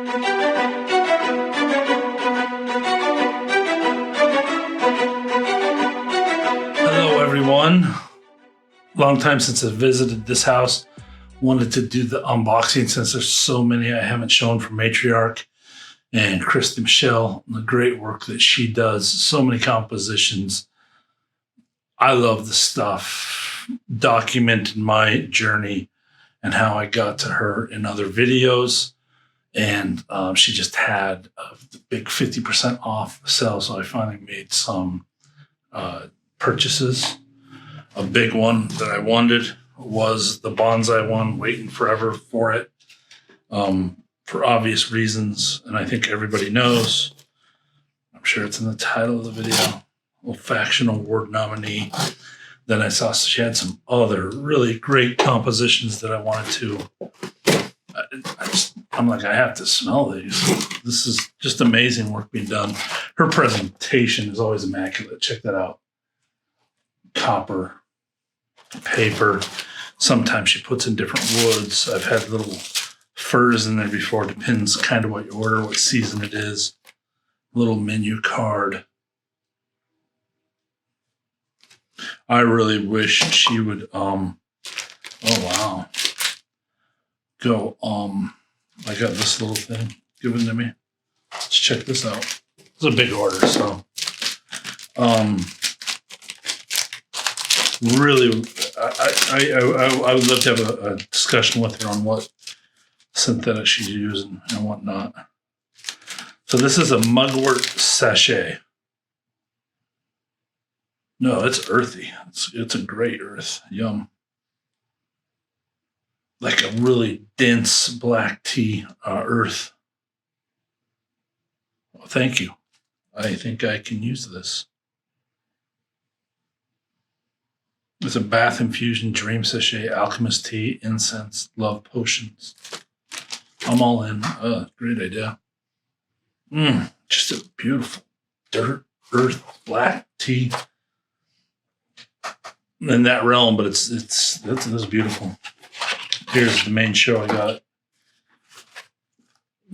Hello, everyone. Long time since I visited this house. Wanted to do the unboxing since there's so many I haven't shown from Matriarch and Christy Michelle, the great work that she does. So many compositions. I love the stuff. Documented my journey and how I got to her in other videos. And she just had the big 50% off sale. So I finally made some purchases. A big one that I wanted was the Bonsai one, waiting forever for it for obvious reasons. And I think everybody knows. I'm sure it's in the title of the video. Faction Award nominee. Then I saw she had some other really great compositions that I wanted to. I'm like, I have to smell these. This is just amazing work being done. Her presentation is always immaculate. Check that out. Copper, paper. Sometimes she puts in different woods. I've had little furs in there before. Depends kind of what you order, what season it is. Little menu card. I really wish she would oh wow. Go I got this little thing given to me. Let's check this out. It's a big order, so really I would love to have a discussion with her on what synthetic she's using and whatnot. So this is a Mugworts Sachet. No, it's earthy. It's a great earth. Yum. Like a really dense black tea earth. Well, thank you. I think I can use this. It's a bath infusion, dream sachet, alchemist tea, incense, love potions. I'm all in. Great idea. Just a beautiful dirt, earth, black tea. In that realm, but it's beautiful. Here's the main show I got.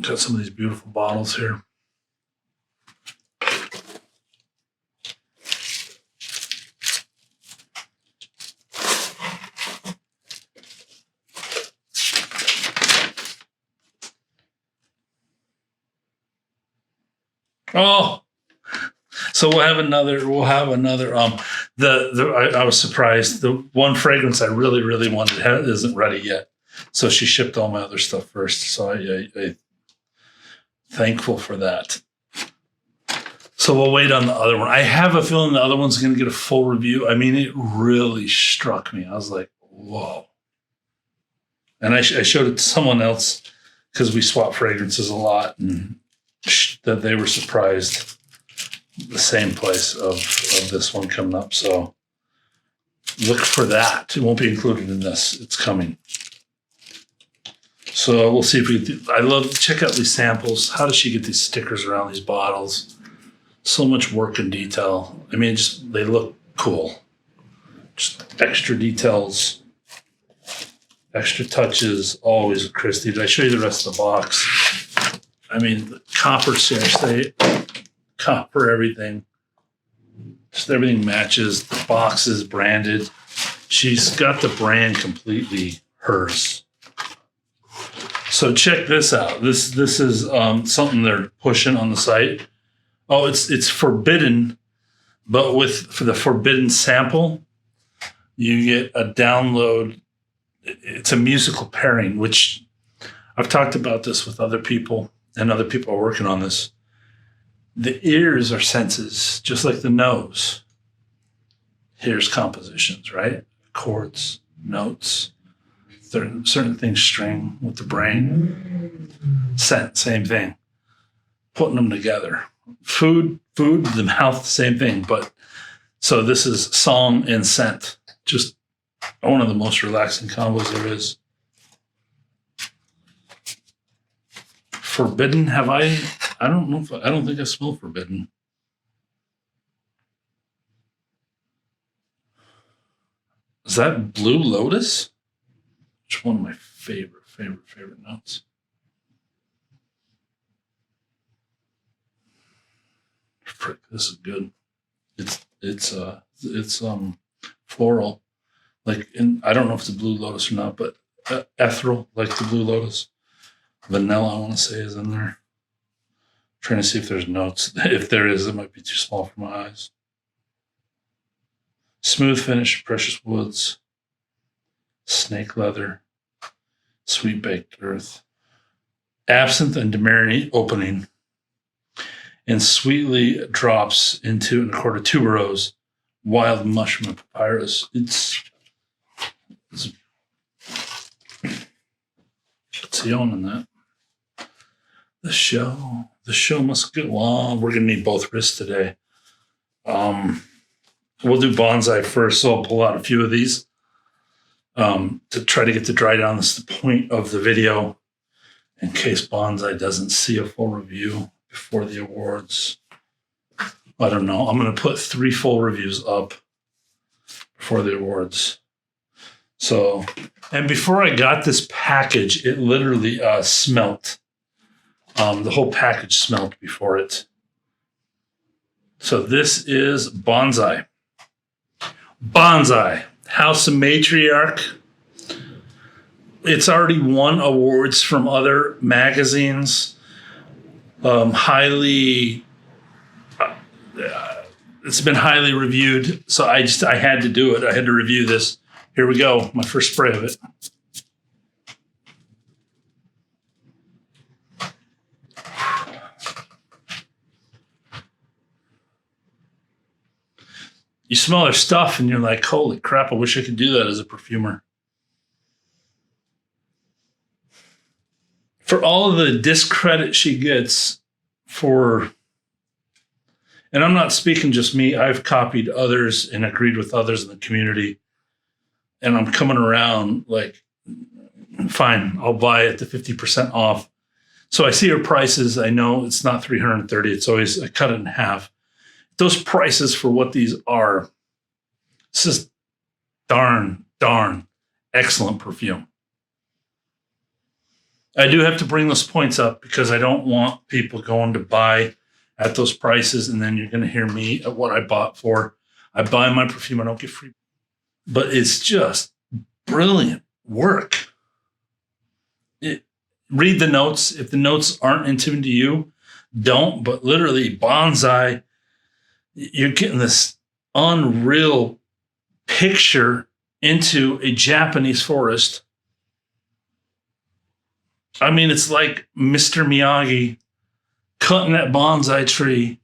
Got some of these beautiful bottles here. Oh, so we'll have another. I was surprised. The one fragrance I really wanted isn't ready yet. So she shipped all my other stuff first. So I thankful for that. So we'll wait on the other one. I have a feeling the other one's going to get a full review. I mean, it really struck me. I was like, whoa. And I showed it to someone else because we swap fragrances a lot, and that they were surprised. The same place of this one coming up. So look for that. It won't be included in this. It's coming. So we'll see if we I love to check out these samples. How does she get these stickers around these bottles? So much work and detail. I mean, they look cool. Just extra details, extra touches, always with Christy. Did I show you the rest of the box? I mean, the copper seriously. Copper everything. Just everything matches. The box is branded. She's got the brand completely hers. So check this out. This is something they're pushing on the site. Oh, it's forbidden, but for the forbidden sample, you get a download. It's a musical pairing, which I've talked about this with other people, and other people are working on this. The ears are senses, just like the nose. Here's compositions, right? Chords, notes, certain things string with the brain. Scent, same thing. Putting them together. Food, the mouth, same thing. But so this is song and scent. Just one of the most relaxing combos there is. Forbidden, I don't know I don't think I smell forbidden. Is that Blue Lotus? It's one of my favorite notes. This is good. It's floral, like I don't know if it's a blue lotus or not, but ethereal, like the blue lotus. Vanilla, I want to say, is in there. Trying to see if there's notes. If there is, it might be too small for my eyes. Smooth finish, precious woods, snake leather, sweet baked earth, absinthe and demerity opening, and sweetly drops into 1/4 tuberose, wild mushroom and papyrus. It's what's he owning that? The show must go on. We're gonna need both wrists today. We'll do bonsai first, so I'll pull out a few of these to try to get the dry down. That's the point of the video, in case bonsai doesn't see a full review before the awards. I don't know. I'm gonna put 3 full reviews up before the awards. So, and before I got this package, it literally smelt. The whole package smelled before it. So this is Bonsai. Bonsai, House of Matriarch. It's already won awards from other magazines. It's been highly reviewed. So I had to do it. I had to review this. Here we go. My first spray of it. You smell her stuff and you're like, holy crap, I wish I could do that as a perfumer. For all of the discredit she gets and I'm not speaking just me, I've copied others and agreed with others in the community. And I'm coming around like, fine, I'll buy it to 50% off. So I see her prices. I know it's not $330. It's always, I cut it in half. Those prices for what these are, it's just darn excellent perfume. I do have to bring those points up because I don't want people going to buy at those prices and then you're going to hear me at what I bought for. I buy my perfume, I don't get free. But it's just brilliant work. Read the notes. If the notes aren't intimate to you, don't. But literally, Bonsai, you're getting this unreal picture into a Japanese forest. I mean, it's like Mr. Miyagi cutting that bonsai tree,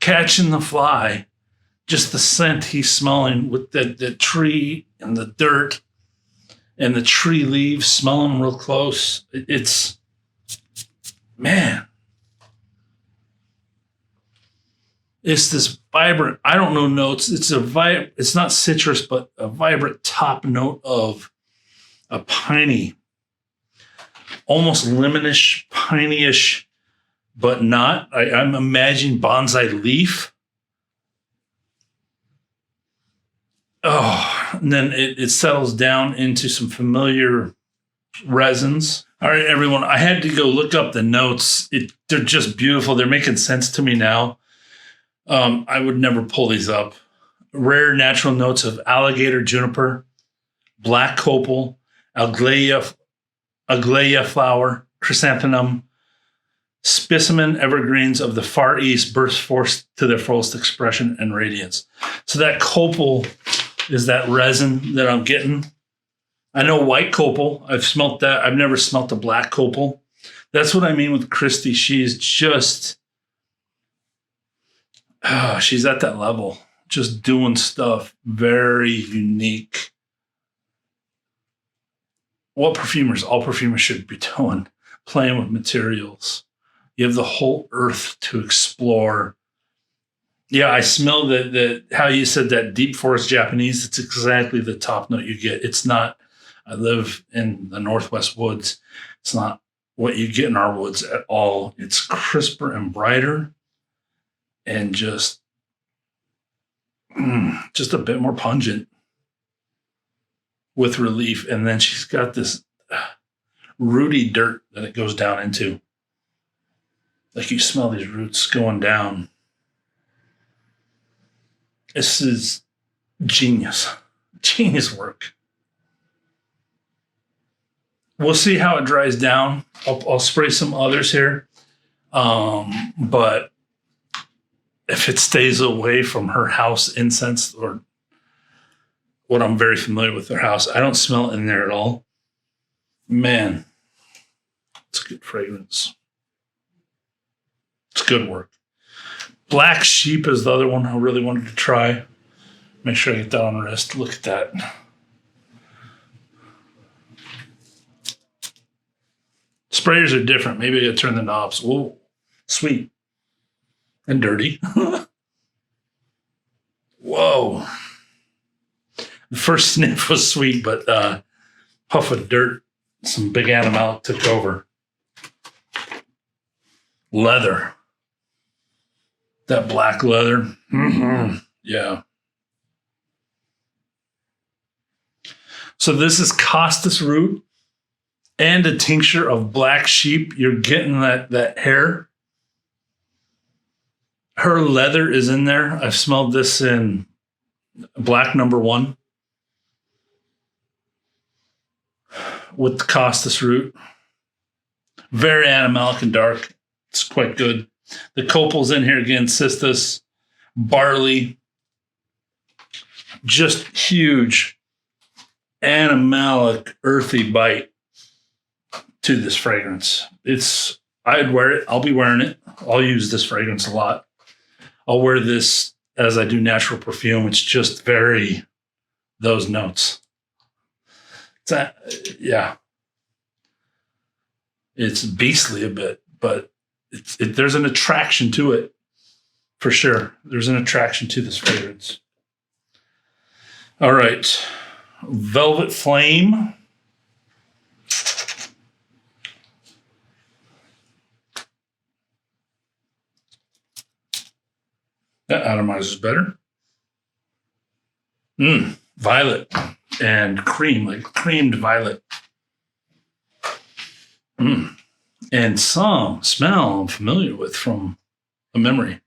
catching the fly, just the scent he's smelling with the tree and the dirt and the tree leaves, smelling real close. It's, man. It's this vibrant, I don't know notes. It's not citrus, but a vibrant top note of a piney, almost lemonish, piney-ish, but not. I'm imagining bonsai leaf. Oh, and then it settles down into some familiar resins. All right, everyone, I had to go look up the notes. They're just beautiful. They're making sense to me now. I would never pull these up. Rare natural notes of alligator juniper, black copal, aglaia flower, chrysanthemum, specimen evergreens of the Far East burst forth to their fullest expression and radiance. So that copal is that resin that I'm getting. I know white copal. I've smelt that. I've never smelt a black copal. That's what I mean with Christy. She's just... she's at that level, just doing stuff very unique. What perfumers, all perfumers should be doing, playing with materials. You have the whole earth to explore. Yeah, I smell that how you said that deep forest Japanese. It's exactly the top note you get. It's not, I live in the Northwest woods. It's not what you get in our woods at all. It's crisper and brighter. And just a bit more pungent with relief. And then she's got this rooty dirt that it goes down into. Like you smell these roots going down. This is genius. Genius work. We'll see how it dries down. I'll spray some others here. But if it stays away from her house incense, or what I'm very familiar with their house, I don't smell it in there at all. Man, it's a good fragrance. It's good work. Black Sheep is the other one I really wanted to try. Make sure I get that on the wrist. Look at that. Sprayers are different. Maybe I gotta turn the knobs. Whoa, sweet. And dirty. Whoa. The first sniff was sweet, but puff of dirt, some big animal took over. Leather. That black leather. Mm-hmm. Yeah. So this is Costus root and a tincture of Black Sheep. You're getting that hair. Her leather is in there. I've smelled this in Black No. 1 with the Costus root. Very animalic and dark. It's quite good. The copal's in here again. Cistus, barley. Just huge animalic, earthy bite to this fragrance. I'd wear it. I'll be wearing it. I'll use this fragrance a lot. I'll wear this as I do natural perfume. It's just very those notes. Yeah. It's beastly a bit, but there's an attraction to it for sure. There's an attraction to this fragrance. All right. Velvet Flame. That atomizes better. Violet and cream, like creamed violet. And some smell I'm familiar with from a memory.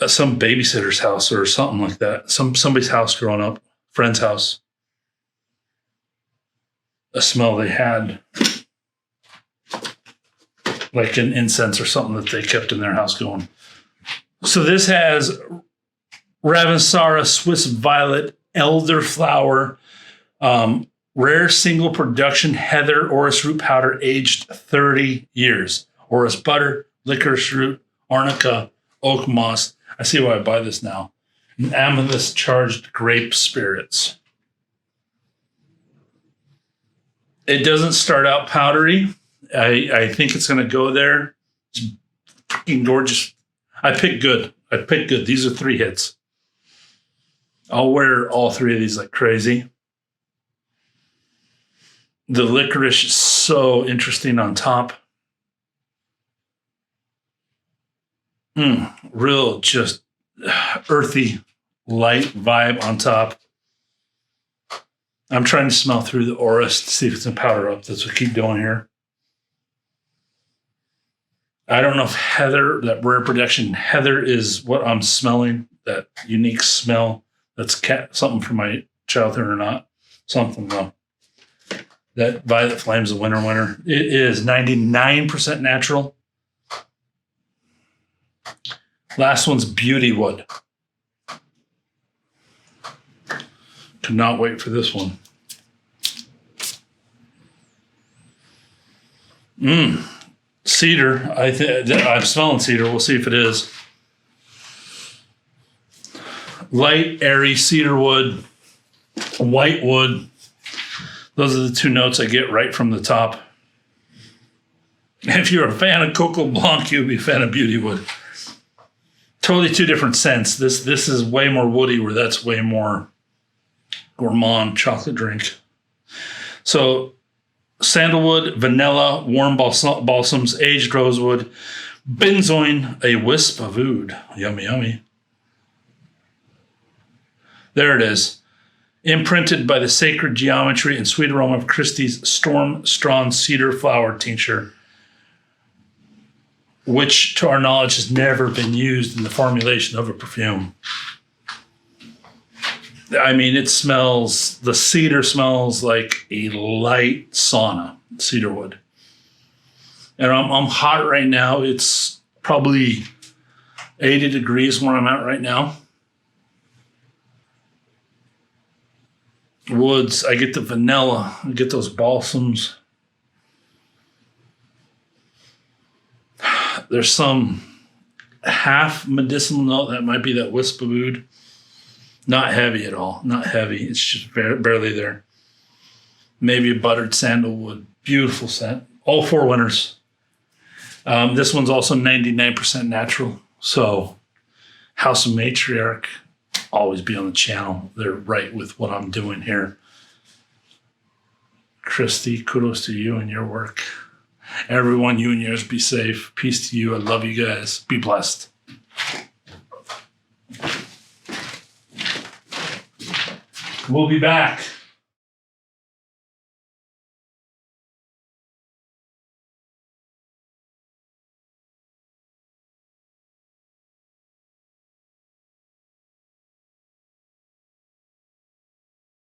At some babysitter's house or something like that. Somebody's house growing up, friend's house. A smell they had, like an incense or something that they kept in their house going. So this has Ravensara, Swiss Violet, Elderflower, rare single production heather orris root powder aged 30 years. Orris butter, licorice root, arnica, oak moss. I see why I buy this now. And amethyst charged grape spirits. It doesn't start out powdery. I think it's going to go there. It's freaking gorgeous. I picked good. These are 3 hits. I'll wear all 3 of these like crazy. The licorice is so interesting on top. Real just earthy, light vibe on top. I'm trying to smell through the orris to see if it's in powder up. That's what I keep doing here. I don't know if heather, that rare production heather, is what I'm smelling, that unique smell. That's something from my childhood or not. Something though. That Violet Flame's a winner. It is 99% natural. Last one's Beautywood. Could not wait for this one. Cedar. I'm smelling cedar. We'll see if it is. Light, airy cedar wood, white wood. Those are the 2 notes I get right from the top. If you're a fan of Coco Blanc, you'll be a fan of Beautywood. Totally 2 different scents. This is way more woody, where that's way more gourmand chocolate drink. So sandalwood, vanilla, warm balsams, aged rosewood, benzoin, a wisp of oud. Yummy, yummy. There it is. Imprinted by the sacred geometry and sweet aroma of Christie's Storm Strawn Cedar Flower Tincture. which to our knowledge has never been used in the formulation of a perfume. I mean, it smells, the cedar smells like a light sauna, cedar wood. And I'm hot right now. It's probably 80 degrees where I'm at right now. Woods, I get the vanilla, I get those balsams. There's some half medicinal note that might be that wisp of oud. Not heavy at all. Not heavy. It's just barely there. Maybe a buttered sandalwood. Beautiful scent. All 4 winners. This one's also 99% natural. So House of Matriarch, always be on the channel. They're right with what I'm doing here. Christy, kudos to you and your work. Everyone, you and yours, be safe. Peace to you. I love you guys. Be blessed. We'll be back.